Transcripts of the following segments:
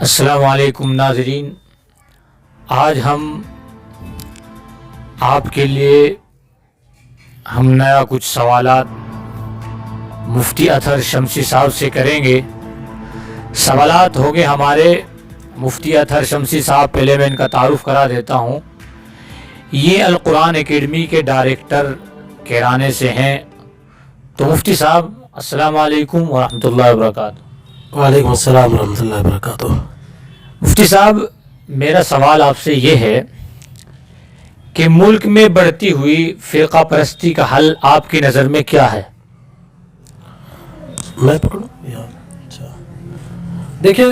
السلام علیکم ناظرین، آج ہم آپ کے لیے نیا کچھ سوالات مفتی اطہر شمسی صاحب سے کریں گے۔ سوالات ہوں گے ہمارے مفتی اطہر شمسی صاحب۔ پہلے میں ان کا تعارف کرا دیتا ہوں۔ یہ القرآن اکیڈمی کے ڈائریکٹر کیرانے سے ہیں۔ تو مفتی صاحب السلام علیکم ورحمۃ اللہ وبرکاتہ۔ وعلیکم السلام ورحمۃ اللہ وبرکاتہ۔ مفتی صاحب، میرا سوال آپ سے یہ ہے کہ ملک میں بڑھتی ہوئی فرقہ پرستی کا حل آپ کی نظر میں کیا ہے؟ میں پکڑوں یا اچھا، دیکھیں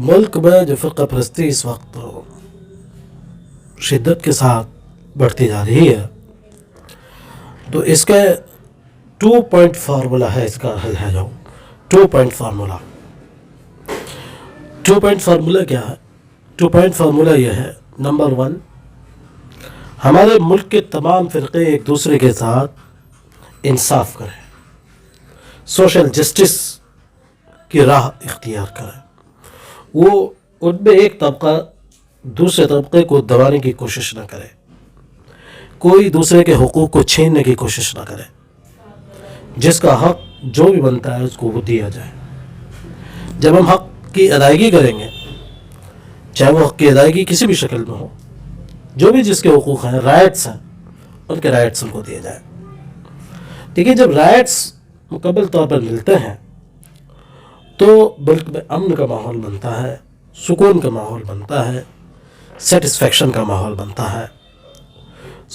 ملک میں جو فرقہ پرستی اس وقت شدت کے ساتھ بڑھتی جا رہی ہے، تو اس کا 2 پوائنٹ فارمولہ ہے، اس کا حل ہے جو 2 پوائنٹ فارمولہ۔ 2 پوائنٹ فارمولہ کیا ہے؟ 2 پوائنٹ فارمولہ یہ ہے، نمبر 1، ہمارے ملک کے تمام فرقے ایک دوسرے کے ساتھ انصاف کریں، سوشل جسٹس کی راہ اختیار کریں۔ وہ ان میں ایک طبقہ دوسرے طبقے کو دبانے کی کوشش نہ کرے، کوئی دوسرے کے حقوق کو چھیننے کی کوشش نہ کرے، جس کا حق جو بھی بنتا ہے اس کو وہ دیا جائے۔ جب ہم حق کی ادائیگی کریں گے، چاہے وہ حق کی ادائیگی کسی بھی شکل میں ہو، جو بھی جس کے حقوق ہیں، رائٹس ہیں، ان کے رائٹس ان کو دیے جائیں۔ دیکھیے، جب رائٹس مکمل طور پر ملتے ہیں تو ملک میں امن کا ماحول بنتا ہے، سکون کا ماحول بنتا ہے، سیٹسفیکشن کا ماحول بنتا ہے۔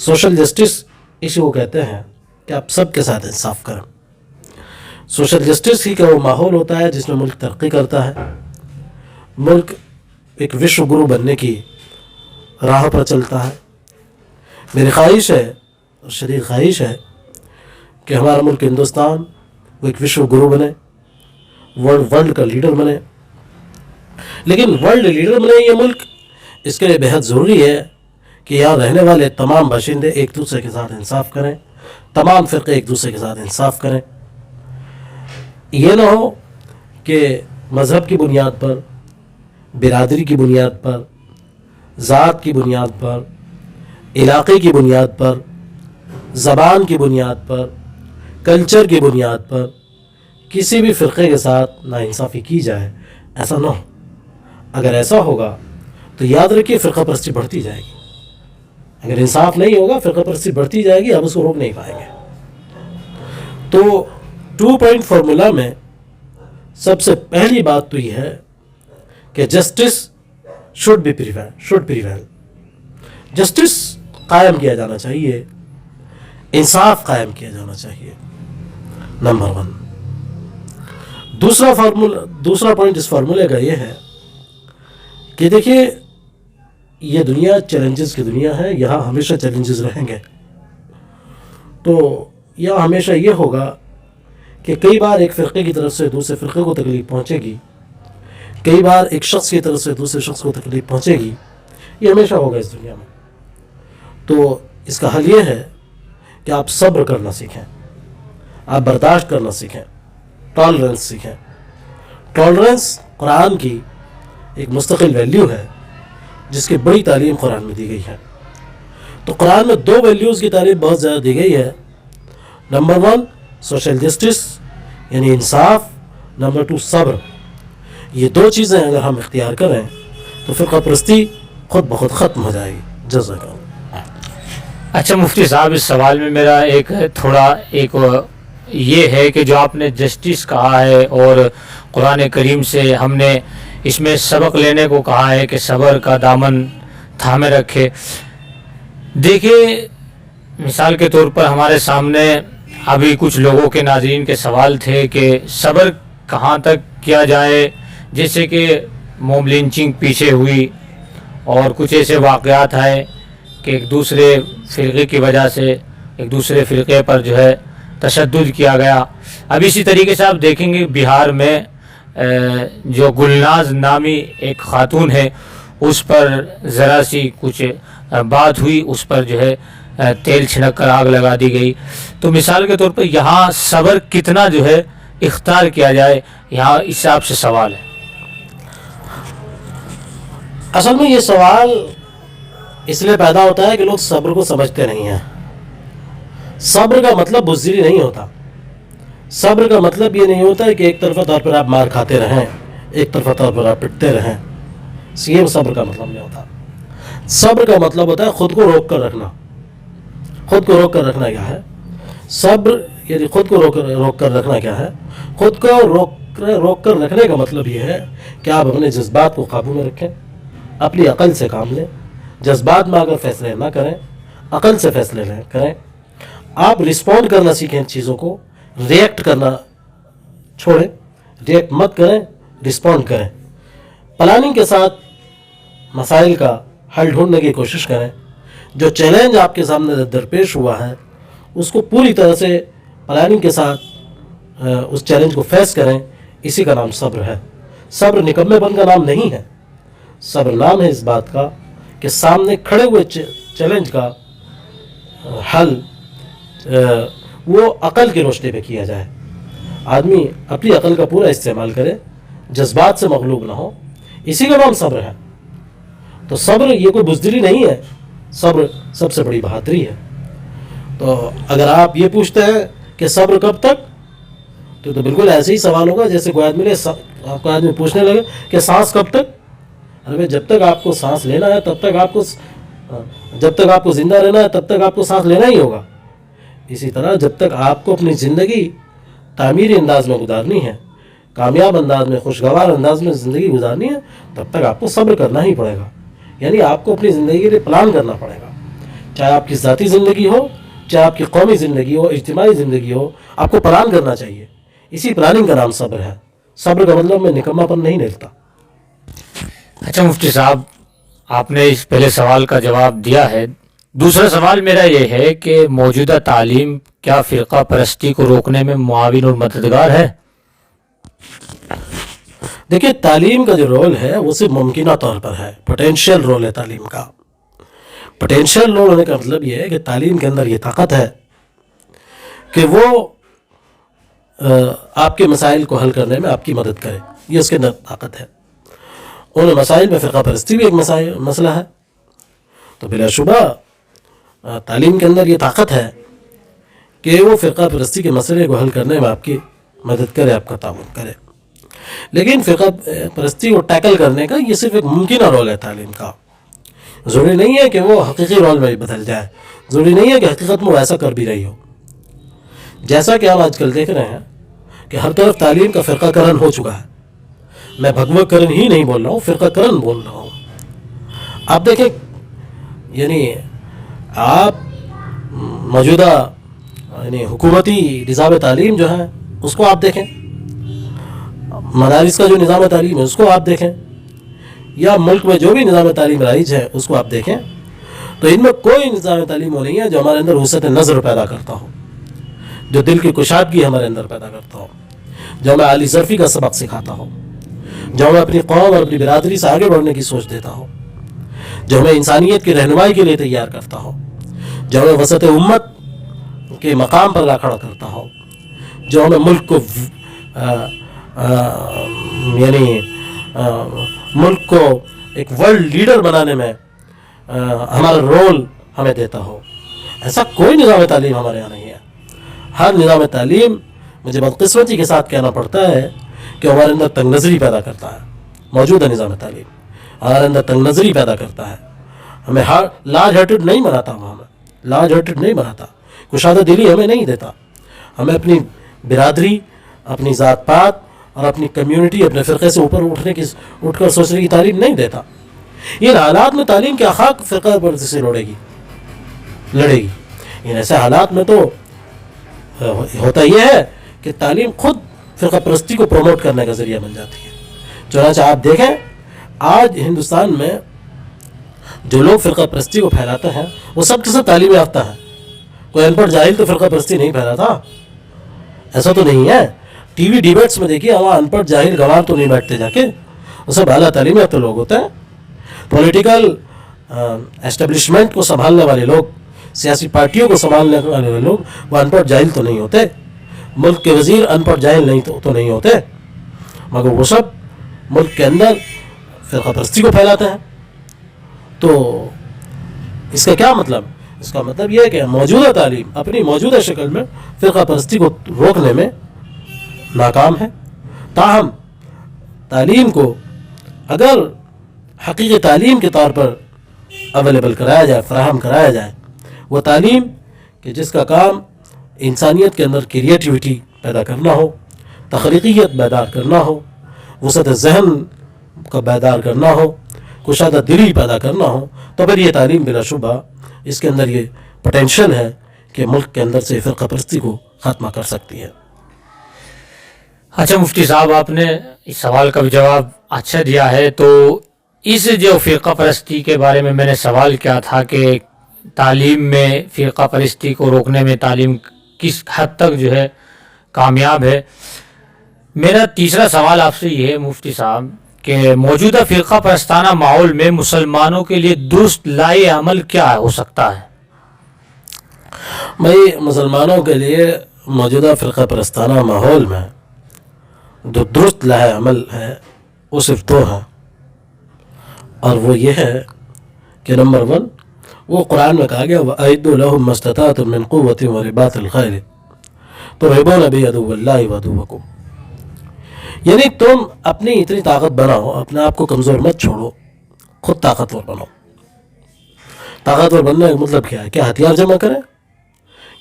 سوشل جسٹس اسی کو کہتے ہیں کہ آپ سب کے ساتھ انصاف کریں۔ سوشل جسٹس ہی کا وہ ماحول ہوتا ہے جس میں ملک ترقی کرتا ہے، ملک ایک وشو گرو بننے کی راہ پر چلتا ہے۔ میری خواہش ہے اور شدید خواہش ہے کہ ہمارا ملک ہندوستان وہ ایک وشو گرو بنے، ورلڈ کا لیڈر بنے۔ لیکن ورلڈ لیڈر بنے یہ ملک، اس کے لیے بہت ضروری ہے کہ یہاں رہنے والے تمام باشندے ایک دوسرے کے ساتھ انصاف کریں، تمام فرقے ایک دوسرے کے ساتھ انصاف کریں۔ یہ نہ ہو کہ مذہب کی بنیاد پر، برادری کی بنیاد پر، ذات کی بنیاد پر، علاقے کی بنیاد پر، زبان کی بنیاد پر، کلچر کی بنیاد پر کسی بھی فرقے کے ساتھ ناانصافی کی جائے۔ ایسا نہ ہو۔ اگر ایسا ہوگا تو یاد رکھیے فرقہ پرستی بڑھتی جائے گی۔ اگر انصاف نہیں ہوگا، فرقہ پرستی بڑھتی جائے گی، ہم اس کو روک نہیں پائیں گے۔ تو 2 پوائنٹ فارمولہ میں سب سے پہلی بات تو یہ ہے کہ جسٹس شوڈ پریویل۔ جسٹس قائم کیا جانا چاہیے، انصاف قائم کیا جانا چاہیے، نمبر 1۔ دوسرا پوائنٹ اس فارمولے کا یہ ہے کہ دیکھیے، یہ دنیا چیلنجز کی دنیا ہے، یہاں ہمیشہ چیلنجز رہیں گے۔ تو یہاں ہمیشہ یہ ہوگا کہ کئی بار ایک فرقے کی طرف سے دوسرے فرقے کو تکلیف پہنچے گی، کئی بار ایک شخص کی طرف سے دوسرے شخص کو تکلیف پہنچے گی، یہ ہمیشہ ہوگا اس دنیا میں۔ تو اس کا حل یہ ہے کہ آپ صبر کرنا سیکھیں، آپ برداشت کرنا سیکھیں، ٹالرنس سیکھیں۔ ٹالرنس قرآن کی ایک مستقل ویلیو ہے جس کی بڑی تعلیم قرآن میں دی گئی ہے۔ تو قرآن میں 2 ویلیوز کی تعلیم بہت زیادہ دی گئی ہے۔ نمبر 1 سوشل جسٹس یعنی انصاف، نمبر 2 صبر۔ یہ 2 چیزیں اگر ہم اختیار کریں تو فرقہ پرستی خود بخود ختم ہو جائے گی۔ جزاک اللہ۔ اچھا مفتی صاحب، اس سوال میں میرا ایک یہ ہے کہ جو آپ نے جسٹس کہا ہے اور قرآن کریم سے ہم نے اس میں سبق لینے کو کہا ہے کہ صبر کا دامن تھامے رکھے۔ دیکھیے، مثال کے طور پر ہمارے سامنے ابھی کچھ لوگوں کے ناظرین کے سوال تھے کہ صبر کہاں تک کیا جائے، جیسے کہ موب لنچنگ پیچھے ہوئی اور کچھ ایسے واقعات ہیں کہ ایک دوسرے فرقے کی وجہ سے ایک دوسرے فرقے پر جو ہے تشدد کیا گیا۔ اب اسی طریقے سے آپ دیکھیں گے بہار میں جو گلناز نامی ایک خاتون ہے، اس پر ذرا سی کچھ بات ہوئی، اس پر جو ہے تیل چھڑک کر آگ لگا دی گئی۔ تو مثال کے طور پر یہاں صبر کتنا جو ہے اختیار کیا جائے، یہاں اس سے آپ سے سوال ہے۔ اصل میں یہ سوال اس لیے پیدا ہوتا ہے کہ لوگ صبر کو سمجھتے نہیں ہیں. صبر کا مطلب بزدلی نہیں ہوتا. صبر کا مطلب یہ نہیں ہوتا ہے کہ ایک طرفہ طور پر آپ مار کھاتے رہیں, ایک طرفہ طور پر آپ پٹتے رہیں. یہ صبر کا مطلب نہیں ہوتا. صبر کا مطلب ہوتا ہے خود کو روک کر رکھنا. خود کو روک کر رکھنا کیا ہے؟ صبر یعنی خود کو روک کر رکھنا کیا ہے؟ خود کو روک کر رکھنے کا مطلب یہ ہے کہ آپ اپنے جذبات کو قابو میں رکھیں, اپنی عقل سے کام لیں. جذبات میں اگر فیصلے نہ کریں, عقل سے فیصلے کریں. آپ رسپونڈ کرنا سیکھیں چیزوں کو, ریئیکٹ کرنا چھوڑیں. ریئیکٹ مت کریں, رسپونڈ کریں. پلاننگ کے ساتھ مسائل کا حل ڈھونڈنے کی کوشش کریں. جو چیلنج آپ کے سامنے درپیش ہوا ہے اس کو پوری طرح سے پلاننگ کے ساتھ اس چیلنج کو فیس کریں. اسی کا نام صبر ہے. صبر نکمے پن کا نام نہیں ہے. صبر نام ہے اس بات کا کہ سامنے کھڑے ہوئے چیلنج کا حل وہ عقل کی روشنی پہ کیا جائے. آدمی اپنی عقل کا پورا استعمال کرے, جذبات سے مغلوب نہ ہو. اسی کا نام صبر ہے. تو صبر یہ کوئی بزدلی نہیں ہے, صبر سب سے بڑی بہادری ہے. تو اگر آپ یہ پوچھتے ہیں کہ صبر کب تک, تو بالکل ایسے ہی سوال ہوگا جیسے کوئی آدمی پوچھنے لگے کہ سانس کب تک. ارے جب تک آپ کو سانس لینا ہے تب تک آپ کو, جب تک آپ کو زندہ رہنا ہے تب تک آپ کو سانس لینا ہی ہوگا. اسی طرح جب تک آپ کو اپنی زندگی تعمیری انداز میں گزارنی ہے, کامیاب انداز میں, خوشگوار انداز میں زندگی گزارنی ہے, تب تک آپ کو صبر کرنا ہی پڑے گا. یعنی آپ کو اپنی زندگی کے لیے پلان کرنا پڑے گا. چاہے آپ کی ذاتی زندگی ہو, چاہے آپ کی قومی زندگی ہو, اجتماعی زندگی ہو, آپ کو پلان کرنا چاہیے. اسی پلاننگ کا نام صبر ہے. صبر کا مطلب میں نکما پن نہیں لیتا. اچھا مفتی صاحب, آپ نے اس پہلے سوال کا جواب دیا ہے. دوسرا سوال میرا یہ ہے کہ موجودہ تعلیم کیا فرقہ پرستی کو روکنے میں معاون اور مددگار ہے؟ دیکھیے, تعلیم کا جو رول ہے وہ صرف ممکنہ طور پر ہے. پوٹینشیل رول ہے تعلیم کا. پوٹینشیل رول ہونے کا مطلب یہ ہے کہ تعلیم کے اندر یہ طاقت ہے کہ وہ آپ کے مسائل کو حل کرنے میں آپ کی مدد کرے. یہ اس کے اندر طاقت ہے. ان مسائل میں فرقہ پرستی بھی ایک مسئلہ ہے. تو بلا شبہ تعلیم کے اندر یہ طاقت ہے کہ وہ فرقہ پرستی کے مسئلے کو حل کرنے میں آپ کی مدد کرے, آپ کا تعاون کرے. لیکن فرقہ پرستی کو ٹیکل کرنے کا یہ صرف ایک ممکنہ رول ہے تعلیم کا. ضروری نہیں ہے کہ وہ حقیقی رول میں بدل جائے. ضروری نہیں ہے کہ حقیقت میں وہ ایسا کر بھی رہی ہو. جیسا کہ ہم آج کل دیکھ رہے ہیں کہ ہر طرف تعلیم کا فرقہ کرن ہو چکا ہے. میں بھگوہ کرن ہی نہیں بول رہا ہوں, فرقہ کرن بول رہا ہوں. آپ دیکھیں, یعنی آپ موجودہ یعنی حکومتی نظام تعلیم جو ہے اس کو آپ دیکھیں, مدارس کا جو نظام تعلیم ہے اس کو آپ دیکھیں, یا ملک میں جو بھی نظام تعلیم رائج ہے اس کو آپ دیکھیں, تو ان میں کوئی نظام تعلیم وہ نہیں ہے جو ہمارے اندر وسعت نظر پیدا کرتا ہو, جو دل کی کشادگی ہمارے اندر پیدا کرتا ہو, جو ہمیں عالی ظرفی کا سبق سکھاتا ہو, جو ہمیں اپنی قوم اور اپنی برادری سے آگے بڑھنے کی سوچ دیتا ہو, جو ہمیں انسانیت کی رہنمائی کے لیے تیار کرتا ہو, جو ہمیں وسط امت کے مقام پر لا کھڑا کرتا ہو, جو ہمیں ملک کو یعنی ملک کو ایک ورلڈ لیڈر بنانے میں ہمارا رول ہمیں دیتا ہو. ایسا کوئی نظام تعلیم ہمارے یہاں نہیں ہے. ہر نظام تعلیم, مجھے بدقسمتی کے ساتھ کہنا پڑتا ہے کہ ہمارے اندر تنگ نظری پیدا کرتا ہے. موجودہ نظام تعلیم ہمارے اندر تنگ نظری پیدا کرتا ہے. ہمیں لارج ہارٹڈ نہیں بناتا, وہ ہمیں لارج ہارٹڈ نہیں بناتا, کشادہ دلی ہمیں نہیں دیتا. ہمیں اپنی برادری, اپنی ذات پات اور اپنی کمیونٹی, اپنے فرقے سے اوپر اٹھ کر سوچنے کی تعلیم نہیں دیتا. ان حالات میں تعلیم کے حق فرقہ پرستی سے لڑے گی. ان ایسے حالات میں تو ہوتا یہ ہے کہ تعلیم خود فرقہ پرستی کو پروموٹ کرنے کا ذریعہ بن جاتی ہے. چنانچہ آپ دیکھیں, آج ہندوستان میں جو لوگ فرقہ پرستی کو پھیلاتے ہیں وہ سب کے سب تعلیم یافتہ ہیں. کوئی ان پڑھ جاہل تو فرقہ پرستی نہیں پھیلاتا, ایسا تو نہیں ہے. ٹی وی ڈیبیٹس میں دیکھیے, وہاں ان پڑھ جاہل گوار تو نہیں بیٹھتے جا کے, وہ سب اعلیٰ تعلیم یافتہ لوگ ہوتے ہیں. پولیٹیکل اسٹیبلشمنٹ کو سنبھالنے والے لوگ, سیاسی پارٹیوں کو سنبھالنے والے لوگ, وہ ان پڑھ جاہل تو نہیں ہوتے. ملک کے وزیر ان پڑھ جاہل نہیں ہوتے, مگر وہ سب ملک کے اندر فرقہ پرستی کو پھیلاتے ہیں. تو اس کا کیا مطلب؟ اس کا مطلب یہ ہے کہ موجودہ تعلیم اپنی موجودہ شکل میں فرقہ پرستی کو روکنے میں ناکام ہے. تاہم تعلیم کو اگر حقیقی تعلیم کے طور پر اویلیبل کرایا جائے، فراہم کرایا جائے، وہ تعلیم کہ جس کا کام انسانیت کے اندر کریٹیوٹی پیدا کرنا ہو، تخلیقیت بیدار کرنا ہو، وسعت ذہن کا بیدار کرنا ہو، کشادہ دلی پیدا کرنا ہو، تو پھر یہ تعلیم بلا شبہ اس کے اندر یہ پوٹینشیل ہے کہ ملک کے اندر سے فرقہ پرستی کو ختمہ کر سکتی ہے. اچھا مفتی صاحب، آپ نے اس سوال کا بھی جواب اچھا دیا ہے. تو اس جو فرقہ پرستی کے بارے میں نے سوال کیا تھا کہ تعلیم میں فرقہ پرستی کو روکنے میں تعلیم کس حد تک جو ہے کامیاب ہے، میرا تیسرا سوال آپ سے یہ ہے مفتی صاحب کہ موجودہ فرقہ پرستانہ ماحول میں مسلمانوں کے لیے درست لائے عمل کیا ہو سکتا ہے؟ بھائی مسلمانوں کے لیے موجودہ فرقہ پرستانہ ماحول میں جو درست لائے عمل ہے وہ صرف دو ہیں، اور وہ یہ ہے کہ نمبر 1 وہ قرآن میں کہا گیا وَأَعِدُّوا لَهُم مَّا اسْتَطَعْتُم مِّن قُوَّةٍ وَرِبَاطِ الْخَيْلِ تُرْهِبُونَ بِعَدُوِّ اللَّهِ وَعَدُوَّكُمْ، یعنی تم اپنی اتنی طاقت بناؤ، اپنے آپ کو کمزور مت چھوڑو، خود طاقتور بنو. طاقتور بننے کا مطلب کیا ہے؟ کیا ہتھیار جمع کریں؟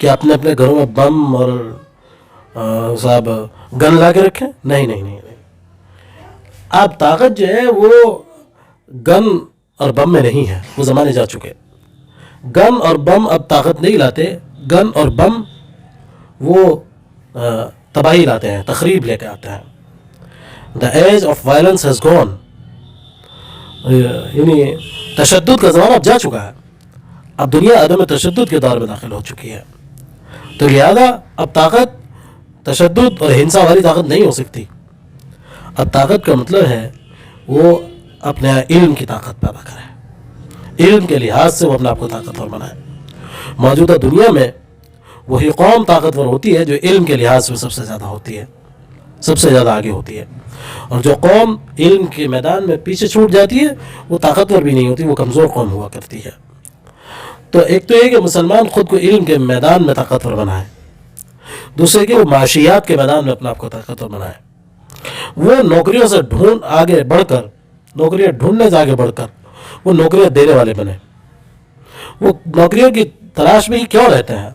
کہ اپنے اپنے گھروں میں بم اور صاحب گن لا کے رکھیں؟ نہیں نہیں نہیں نہیں. اب طاقت جو ہے وہ گن اور بم میں نہیں ہے، وہ زمانے جا چکے. گن اور بم اب طاقت نہیں لاتے، گن اور بم وہ تباہی لاتے ہیں، تخریب لے کے آتے ہیں. The age of violence has gone, یعنی تشدد کا زمانہ اب جا چکا ہے. اب دنیا عدم تشدد کے دور میں داخل ہو چکی ہے. تو لہذا اب طاقت تشدد اور ہنسا والی طاقت نہیں ہو سکتی. اب طاقت کا مطلب ہے وہ اپنے علم کی طاقت پیدا کرے، علم کے لحاظ سے وہ اپنے آپ کو طاقتور بنائے. موجودہ دنیا میں وہی قوم طاقتور ہوتی ہے جو علم کے لحاظ سے سب سے زیادہ ہوتی ہے، سب سے زیادہ آگے ہوتی ہے. اور جو قوم علم کے میدان میں پیچھے چھوٹ جاتی ہے وہ طاقتور بھی نہیں ہوتی، وہ کمزور قوم ہوا کرتی ہے. تو ایک تو یہ کہ مسلمان خود کو علم کے میدان میں طاقتور بنائے، دوسرے کہ وہ معاشیات کے میدان میں اپنے آپ کو طاقتور بنائے. وہ نوکریوں سے آگے بڑھ کر، نوکریاں ڈھونڈنے سے آگے بڑھ کر وہ نوکریاں دینے والے بنے. وہ نوکریوں کی تلاش میں ہی کیوں رہتے ہیں؟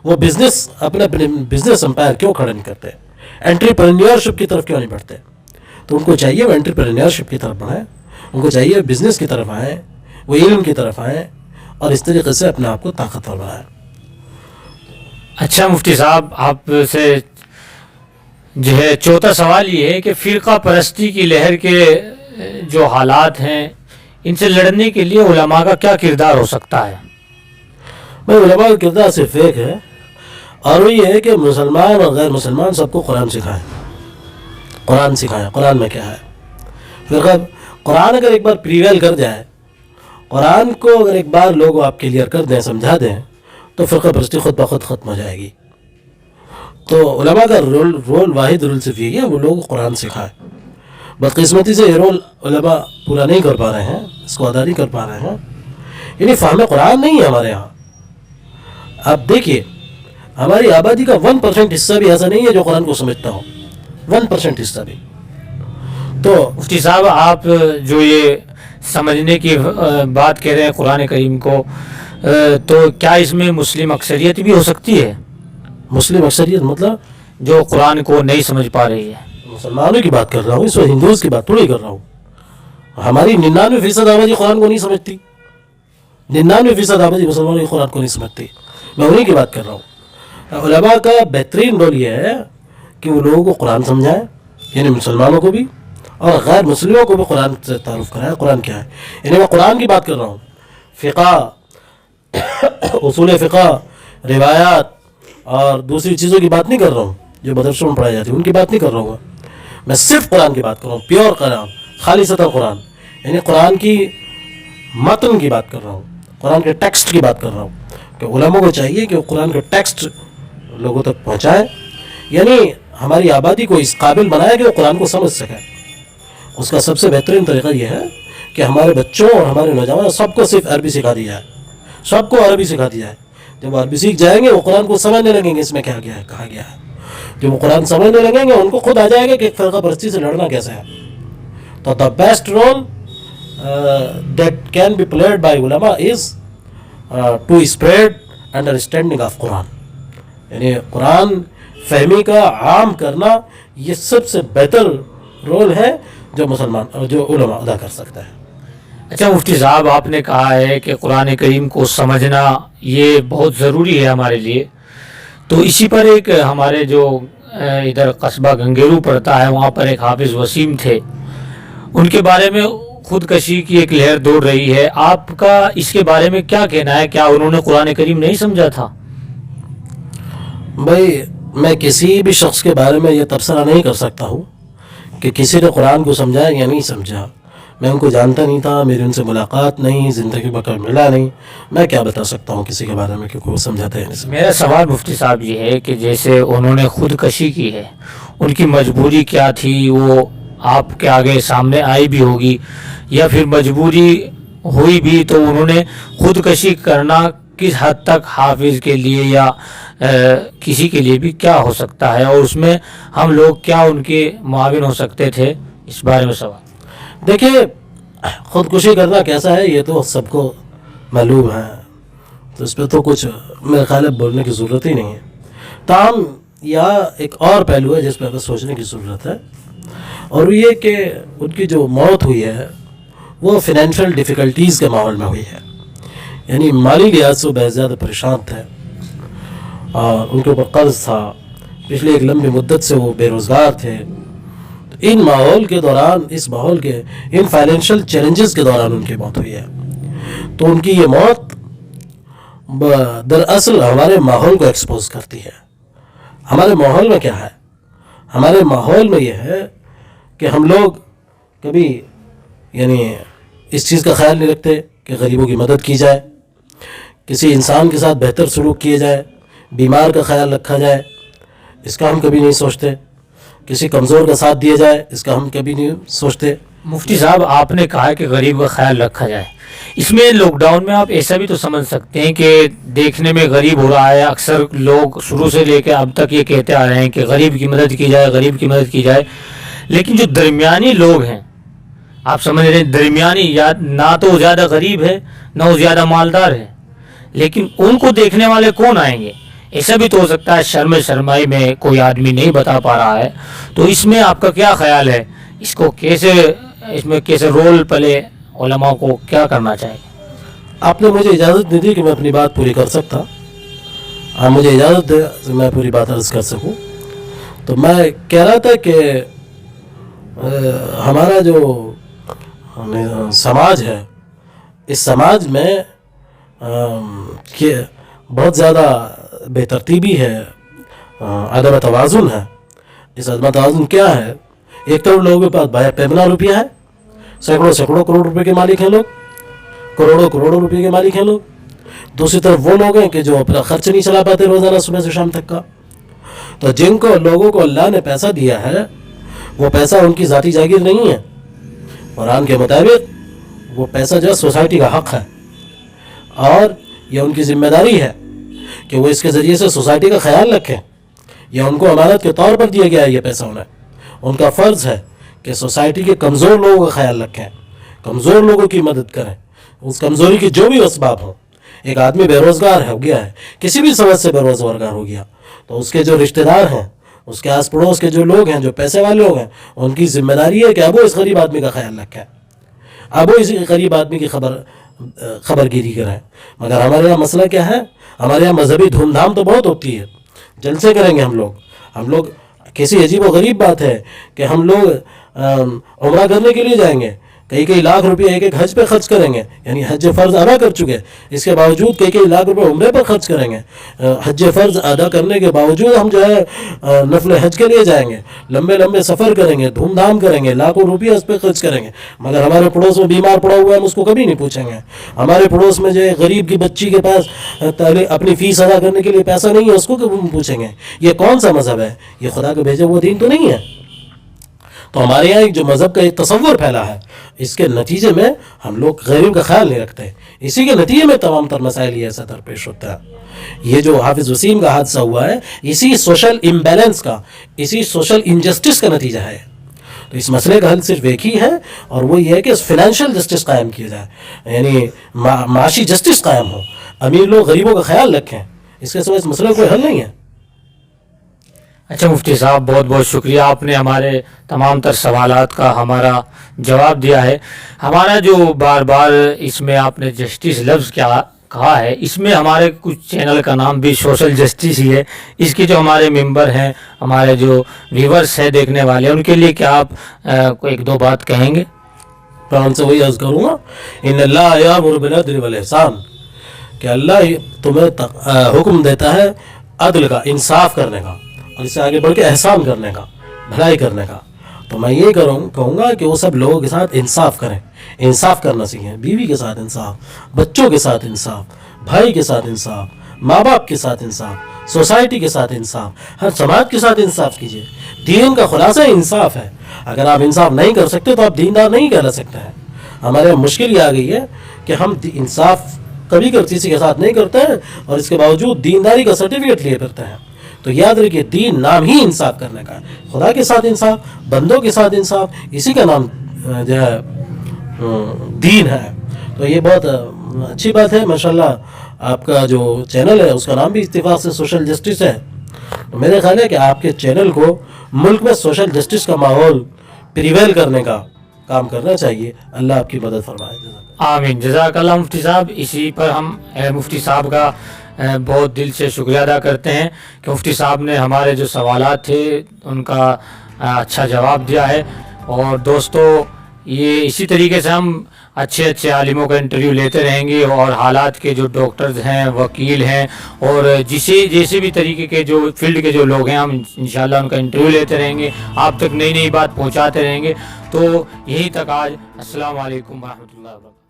وہ بزنس اپنے بزنس امپائر کیوں کھڑے نہیں کرتے؟ انٹرپرینیورشپ کی طرف کیوں نہیں بڑھتے؟ تو ان کو چاہیے وہ انٹرپرینیورشپ کی طرف بڑھیں، ان کو چاہیے بزنس کی طرف آئیں، وہ علم کی طرف آئیں، اور اس طریقے سے اپنے آپ کو طاقتور بنائیں. اچھا مفتی صاحب، آپ سے جو ہے چوتھا سوال یہ ہے کہ فرقہ پرستی کی لہر کے جو حالات ہیں ان سے لڑنے کے لیے علماء کا کیا کردار ہو سکتا ہے؟ میں علماء کا کردار صرف ایک ہے، اور وہ یہ ہے کہ مسلمان اور غیر مسلمان سب کو قرآن سکھائیں. قرآن سکھائیں، قرآن میں کیا ہے. فرقہ قرآن اگر ایک بار پریویل کر جائے، قرآن کو اگر ایک بار لوگ آپ کلیئر کر دیں، سمجھا دیں، تو فرقہ پرستی خود بخود ختم ہو جائے گی. تو علماء کا واحد رول صرف یہی ہے، وہ لوگ قرآن سکھائیں. بدقسمتی سے یہ رول علماء پورا نہیں کر پا رہے ہیں، اس کو ادا نہیں کر پا رہے ہیں. یعنی فہم قرآن نہیں ہے ہمارے یہاں. آپ دیکھیے ہماری آبادی کا 1% حصہ بھی ایسا نہیں ہے جو قرآن کو سمجھتا ہو، 1% حصہ بھی. تو مفتی صاحب، آپ جو یہ سمجھنے کی بات کہہ رہے ہیں قرآن کریم کو، تو کیا اس میں مسلم اکثریت بھی ہو سکتی ہے؟ مسلم اکثریت مطلب جو قرآن کو نہیں سمجھ پا رہی ہے. مسلمانوں کی بات کر رہا ہوں، اس وقت ہندوز کی بات تھوڑی کر رہا ہوں. ہماری 99% آبادی قرآن کو نہیں سمجھتی، 99% آبادی مسلمانوں کی قرآن کو نہیں سمجھتی. میں انہیں کی بات کر رہا ہوں. علماء کا بہترین رول یہ ہے کہ وہ لوگوں کو قرآن سمجھائیں، یعنی مسلمانوں کو بھی اور غیر مسلموں کو بھی قرآن سے تعارف کرائیں قرآن کیا ہے. یعنی میں قرآن کی بات کر رہا ہوں، فقہ، اصول فقہ، روایات اور دوسری چیزوں کی بات نہیں کر رہا ہوں جو مدرسوں میں پڑھائی جاتی ہے، ان کی بات نہیں کر رہا ہوں. میں صرف قرآن کی بات کر رہا ہوں، پیور قرآن، خالصتاً قرآن، یعنی قرآن کی متن کی بات کر رہا ہوں، قرآن کے ٹیکسٹ کی بات کر رہا ہوں. کہ علماء کو چاہیے کہ وہ قرآن کے ٹیکسٹ لوگوں تک پہنچائیں، یعنی ہماری آبادی کو اس قابل بنائے کہ وہ قرآن کو سمجھ سکے. اس کا سب سے بہترین طریقہ یہ ہے کہ ہمارے بچوں اور ہمارے نوجوانوں سب کو صرف عربی سکھا دیا ہے، سب کو عربی سکھا دیا ہے. جب وہ عربی سیکھ جائیں گے وہ قرآن کو سمجھنے لگیں گے اس میں کیا گیا ہے، کہا گیا ہے. جب وہ قرآن سمجھنے لگیں گے ان کو خود آ جائے گا کہ ایک فرقہ پرستی سے لڑنا کیسے ہے. تو the best rule that can be played by ulama is to spread understanding of Quran. یعنی قرآن فہمی کا عام کرنا یہ سب سے بہتر رول ہے جو مسلمان جو علماء ادا کر سکتا ہے. اچھا مفتی صاحب، آپ نے کہا ہے کہ قرآن کریم کو سمجھنا یہ بہت ضروری ہے ہمارے لیے، تو اسی پر ایک ہمارے جو ادھر قصبہ گنگیرو پڑتا ہے وہاں پر ایک حافظ وسیم تھے، ان کے بارے میں خودکشی کی ایک لہر دوڑ رہی ہے. آپ کا اس کے بارے میں کیا کہنا ہے؟ کیا انہوں نے قرآن کریم نہیں سمجھا تھا؟ بھائی میں کسی بھی شخص کے بارے میں یہ تبصرہ نہیں کر سکتا ہوں کہ کسی نے قرآن کو سمجھا یا نہیں سمجھا. میں ان کو جانتا نہیں تھا، میری ان سے ملاقات نہیں، زندگی میں کبھی ملا نہیں. میں کیا بتا سکتا ہوں کسی کے بارے میں کہ وہ سمجھاتا ہے یا نہیں سمجھا. میرا سوال مفتی صاحب یہ ہے کہ جیسے انہوں نے خودکشی کی ہے، ان کی مجبوری کیا تھی؟ وہ آپ کے آگے سامنے آئی بھی ہوگی، یا پھر مجبوری ہوئی بھی تو انہوں نے خودکشی کرنا کس حد تک حافظ کے لیے یا کسی کے لیے بھی کیا ہو سکتا ہے، اور اس میں ہم لوگ کیا ان کے معاون ہو سکتے تھے؟ اس بارے میں سوال. دیکھیے خودکشی کرنا کیسا ہے یہ تو سب کو معلوم ہے، تو اس پہ تو کچھ میرے خیال ہے بولنے کی ضرورت ہی نہیں ہے. تاہم یہاں ایک اور پہلو ہے جس پہ ہمیں سوچنے کی ضرورت ہے، اور یہ کہ ان کی جو موت ہوئی ہے وہ فائنینشیل ڈیفیکلٹیز کے ماحول میں ہوئی ہے. یعنی مالی لحاظ سے وہ بہت زیادہ پریشان تھے اور ان کے اوپر قرض تھا، پچھلے ایک لمبی مدت سے وہ بے روزگار تھے. ان ماحول کے دوران، اس ماحول کے ان فائنینشیل چیلنجز کے دوران ان کی موت ہوئی ہے. تو ان کی یہ موت دراصل ہمارے ماحول کو ایکسپوز کرتی ہے. ہمارے ماحول میں کیا ہے؟ ہمارے ماحول میں یہ ہے کہ ہم لوگ کبھی یعنی اس چیز کا خیال نہیں رکھتے کہ غریبوں کی مدد کی جائے، کسی انسان کے ساتھ بہتر سلوک کیے جائے، بیمار کا خیال رکھا جائے، اس کا ہم کبھی نہیں سوچتے. کسی کمزور کا ساتھ دیا جائے، اس کا ہم کبھی نہیں سوچتے. مفتی صاحب، آپ نے کہا ہے کہ غریب کا خیال رکھا جائے. اس میں لاک ڈاؤن میں آپ ایسا بھی تو سمجھ سکتے ہیں کہ دیکھنے میں غریب ہو رہا ہے. اکثر لوگ شروع سے لے کے اب تک یہ کہتے آ رہے ہیں کہ غریب کی مدد کی جائے، غریب کی مدد کی جائے. لیکن جو درمیانی لوگ ہیں، آپ سمجھ رہے ہیں، درمیانی، یا نہ تو وہ زیادہ غریب ہے نہ وہ زیادہ مالدار ہے، لیکن ان کو دیکھنے والے کون آئیں گے؟ ایسا بھی تو ہو سکتا ہے شرمائی میں کوئی آدمی نہیں بتا پا رہا ہے. تو اس میں آپ کا کیا خیال ہے؟ اس کو کیسے، اس میں کیسے رول پلے علماء کو کیا کرنا چاہیے؟ آپ نے مجھے اجازت نہیں دی کہ میں اپنی بات پوری کر سکتا. آپ مجھے اجازت دے کہ میں پوری بات عرض کر سکوں. تو میں کہہ رہا تھا کہ ہمارا جو سماج ہے، اس سماج میں کہ بہت زیادہ بے ترتیبی ہے، عدم توازن ہے. اس عدم توازن کیا ہے؟ ایک طرف لوگوں کے پاس پیمانہ روپیہ ہے، سینکڑوں کروڑ روپے کے مالک ہیں لوگ، کروڑوں روپے کے مالک ہیں لوگ. دوسری طرف وہ لوگ ہیں کہ جو اپنا خرچ نہیں چلا پاتے روزانہ صبح سے شام تک کا. تو جن کو لوگوں کو اللہ نے پیسہ دیا ہے وہ پیسہ ان کی ذاتی جاگیر نہیں ہے. قرآن کے مطابق وہ پیسہ جو ہے سوسائٹی کا حق ہے، اور یہ ان کی ذمہ داری ہے کہ وہ اس کے ذریعے سے سوسائٹی کا خیال رکھیں. یہ ان کو امانت کے طور پر دیا گیا ہے یہ پیسہ انہیں. ان کا فرض ہے کہ سوسائٹی کے کمزور لوگوں کا خیال رکھیں، کمزور لوگوں کی مدد کریں، اس کمزوری کی جو بھی اسباب ہوں. ایک آدمی بے روزگار ہو گیا ہے، کسی بھی سبب سے بے روزگار ہو گیا، تو اس کے جو رشتہ دار ہیں، اس کے آس پڑوس کے جو لوگ ہیں، جو پیسے والے لوگ ہیں، ان کی ذمہ داری ہے کہ اب وہ اس غریب آدمی کا خیال رکھیں، اب وہ اس غریب آدمی کی خبر گیری کریں. مگر ہمارے یہاں مسئلہ کیا ہے؟ ہمارے یہاں مذہبی دھوم دھام تو بہت ہوتی ہے، جلسے کریں گے ہم لوگ کیسی عجیب و غریب بات ہے کہ ہم لوگ عمرہ کرنے کے لیے جائیں گے، کئی لاکھ روپے ایک حج پہ خرچ کریں گے، یعنی حج فرض ادا کر چکے، اس کے باوجود کئی لاکھ روپے عمرے پر خرچ کریں گے. حج فرض ادا کرنے کے باوجود ہم جو ہے نفل حج کے لیے جائیں گے، لمبے سفر کریں گے، دھوم دھام کریں گے، لاکھوں روپیہ اس پہ خرچ کریں گے. مگر ہمارے پڑوس میں بیمار پڑا ہوا ہے، ہم اس کو کبھی نہیں پوچھیں گے. ہمارے پڑوس میں جو غریب کی بچی کے پاس اپنی فیس ادا کرنے کے لیے پیسہ نہیں ہے، اس کو کبھی پوچھیں گے. یہ کون سا مذہب ہے؟ یہ خدا کے بھیجا ہوا دین تو نہیں ہے. تو ہمارے یہاں ایک جو مذہب کا ایک تصور پھیلا ہے، اس کے نتیجے میں ہم لوگ غریب کا خیال نہیں رکھتے. اسی کے نتیجے میں تمام تر مسائل یہ ایسا درپیش ہوتا ہے. یہ جو حافظ وسیم کا حادثہ ہوا ہے اسی سوشل امبیلنس کا, اسی سوشل انجسٹس کا نتیجہ ہے. تو اس مسئلے کا حل صرف ایک ہی ہے اور وہ یہ ہے کہ فائنینشیل جسٹس قائم کیا جائے, یعنی معاشی جسٹس قائم ہو, امیر لوگ غریبوں کا خیال رکھیں. اس کے سوا اس مسئلے کا کوئی حل نہیں ہے. اچھا مفتی صاحب, بہت بہت شکریہ, آپ نے ہمارے تمام تر سوالات کا ہمارا جواب دیا ہے. ہمارا جو بار بار اس میں آپ نے جسٹس لفظ کیا کہا ہے, اس میں ہمارے کچھ چینل کا نام بھی سوشل جسٹس ہی ہے. اس کے جو ہمارے ممبر ہیں, ہمارے جو ویورز ہیں, دیکھنے والے, ان کے لیے کیا آپ ایک دو بات کہیں گے؟ میں ان سے وہی عرض کروں گا, ان اللہ یامر بالعدل والاحسان, کہ اللہ تمہیں حکم دیتا ہے عدل کا, انصاف کرنے کا, اور اس سے آگے بڑھ کے احسان کرنے کا, بھلائی کرنے کا. تو میں یہ کہوں گا کہ وہ سب لوگوں کے ساتھ انصاف کریں, انصاف کرنا سیکھیں. بیوی کے ساتھ انصاف, بچوں کے ساتھ انصاف, بھائی کے ساتھ انصاف, ماں باپ کے ساتھ انصاف, سوسائٹی کے ساتھ انصاف, ہر سماج کے ساتھ انصاف کیجیے. دین کا خلاصہ انصاف ہے. اگر آپ انصاف نہیں کر سکتے تو آپ دیندار نہیں کہلا سکتے ہیں. ہمارے مشکل یہ آ گئی ہے کہ ہم انصاف کبھی کسی کے ساتھ نہیں کرتے ہیں اور اس کے باوجود دینداری کا سرٹیفکیٹ لیے کرتے ہیں. تو یاد رکھیے, دین نام ہی انصاف کرنے کا ہے. خدا کے ساتھ انصاف, بندوں کے ساتھ انصاف, اسی کا نام جو ہے دین ہے. تو یہ بہت اچھی بات ہے. ماشاءاللہ آپ کا جو چینل ہے اس کا نام بھی اتفاق سے سوشل جسٹس ہے. تو میرے خیال ہے کہ آپ کے چینل کو ملک میں سوشل جسٹس کا ماحول پریویل کرنے کا کام کرنا چاہیے. اللہ آپ کی مدد فرمائے. آمین. جزاک اللہ مفتی صاحب. اسی پر ہم مفتی صاحب کا بہت دل سے شکریہ ادا کرتے ہیں کہ مفتی صاحب نے ہمارے جو سوالات تھے ان کا اچھا جواب دیا ہے. اور دوستو, یہ اسی طریقے سے ہم اچھے عالموں کا انٹرویو لیتے رہیں گے, اور حالات کے جو ڈاکٹرز ہیں, وکیل ہیں, اور جیسے بھی طریقے کے جو فیلڈ کے جو لوگ ہیں, ہم انشاءاللہ ان کا انٹرویو لیتے رہیں گے, آپ تک نئی بات پہنچاتے رہیں گے. تو یہی تک آج. السلام علیکم ورحمۃ اللہ وبرکاتہ.